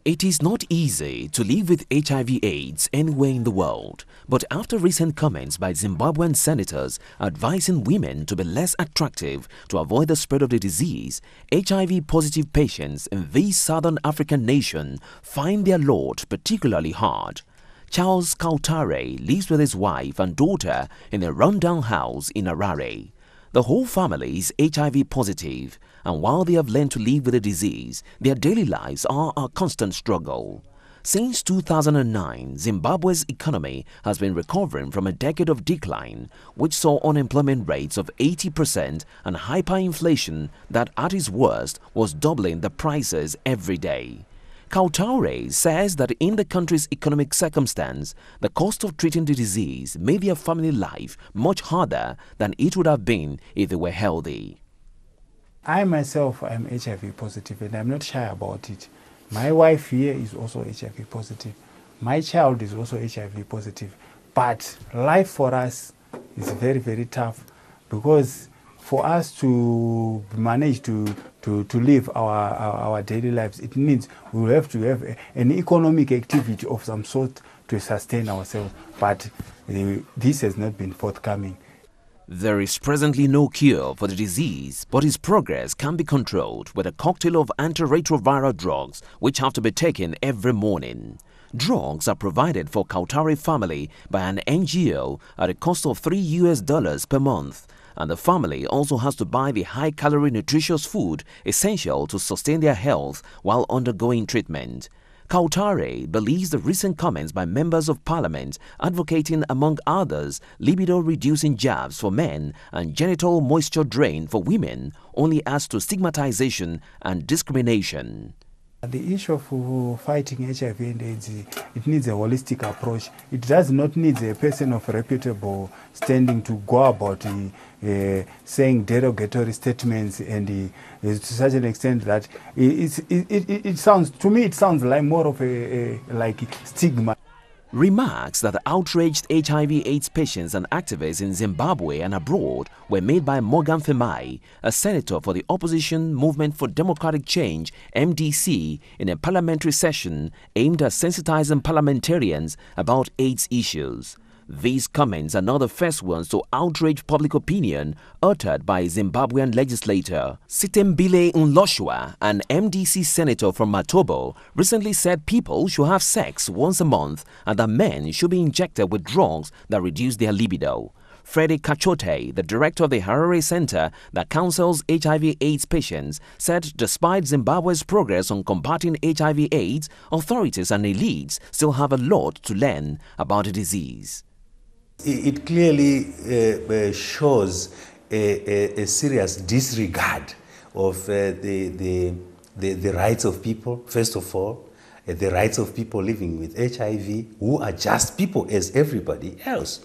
It is not easy to live with HIV/AIDS anywhere in the world, but after recent comments by Zimbabwean senators advising women to be less attractive to avoid the spread of the disease, HIV-positive patients in this southern African nation find their lot particularly hard. Charles Kautare lives with his wife and daughter in a rundown house in Harare. The whole family is HIV positive, and while they have learned to live with the disease, their daily lives are a constant struggle. Since 2009, Zimbabwe's economy has been recovering from a decade of decline, which saw unemployment rates of 80% and hyperinflation that at its worst was doubling the prices every day. Kautare says that in the country's economic circumstance, the cost of treating the disease made their family life much harder than it would have been if they were healthy. I myself am HIV positive and I'm not shy about it. My wife here is also HIV positive. My child is also HIV positive. But life for us is very, very tough because for us to manage to live our daily lives, it means we will have to have an economic activity of some sort to sustain ourselves. But this has not been forthcoming. There is presently no cure for the disease, but its progress can be controlled with a cocktail of antiretroviral drugs which have to be taken every morning. Drugs are provided for Kautare family by an NGO at a cost of $3 per month, and the family also has to buy the high-calorie nutritious food essential to sustain their health while undergoing treatment. Kautare believes the recent comments by members of parliament advocating, among others, libido-reducing jabs for men and genital moisture drain for women only adds to stigmatization and discrimination. The issue of fighting HIV and AIDS, it needs a holistic approach. It does not need a person of reputable standing to go about saying derogatory statements and to such an extent that it sounds, to me, it sounds like more of a stigma. Remarks that outraged HIV/AIDS patients and activists in Zimbabwe and abroad were made by Morgan Femai, a senator for the Opposition Movement for Democratic Change (MDC), in a parliamentary session aimed at sensitizing parliamentarians about AIDS issues. These comments are not the first ones to outrage public opinion uttered by a Zimbabwean legislator. Sitembile Nloshwa, an MDC senator from Matobo, recently said people should have sex once a month and that men should be injected with drugs that reduce their libido. Freddie Kachote, the director of the Harare Center that counsels HIV/AIDS patients, said despite Zimbabwe's progress on combating HIV/AIDS, authorities and elites still have a lot to learn about the disease. It clearly shows a serious disregard of the rights of people, first of all, the rights of people living with HIV, who are just people as everybody else.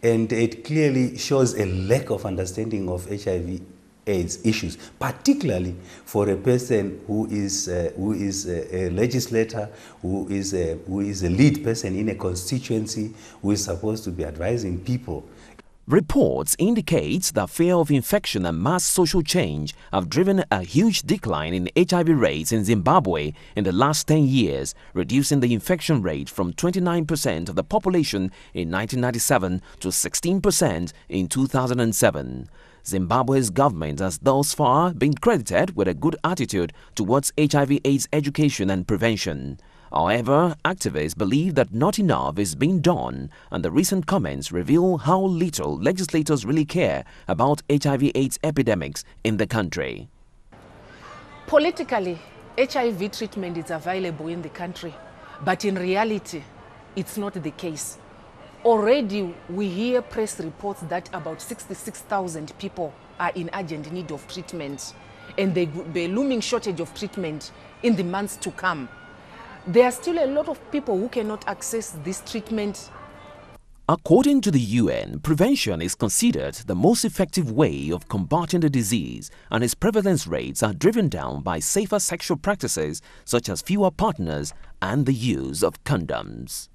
And it clearly shows a lack of understanding of HIV/AIDS issues, particularly for a person who is a legislator, who is a lead person in a constituency, who is supposed to be advising people. Reports indicate that fear of infection and mass social change have driven a huge decline in HIV rates in Zimbabwe in the last 10 years, reducing the infection rate from 29% of the population in 1997 to 16% in 2007. Zimbabwe's government has thus far been credited with a good attitude towards HIV/AIDS education and prevention. However, activists believe that not enough is being done, and the recent comments reveal how little legislators really care about HIV/AIDS epidemics in the country. Politically, HIV treatment is available in the country, but in reality, it's not the case. Already, we hear press reports that about 66,000 people are in urgent need of treatment, and there will be a looming shortage of treatment in the months to come. There are still a lot of people who cannot access this treatment. According to the UN, prevention is considered the most effective way of combating the disease, and its prevalence rates are driven down by safer sexual practices such as fewer partners and the use of condoms.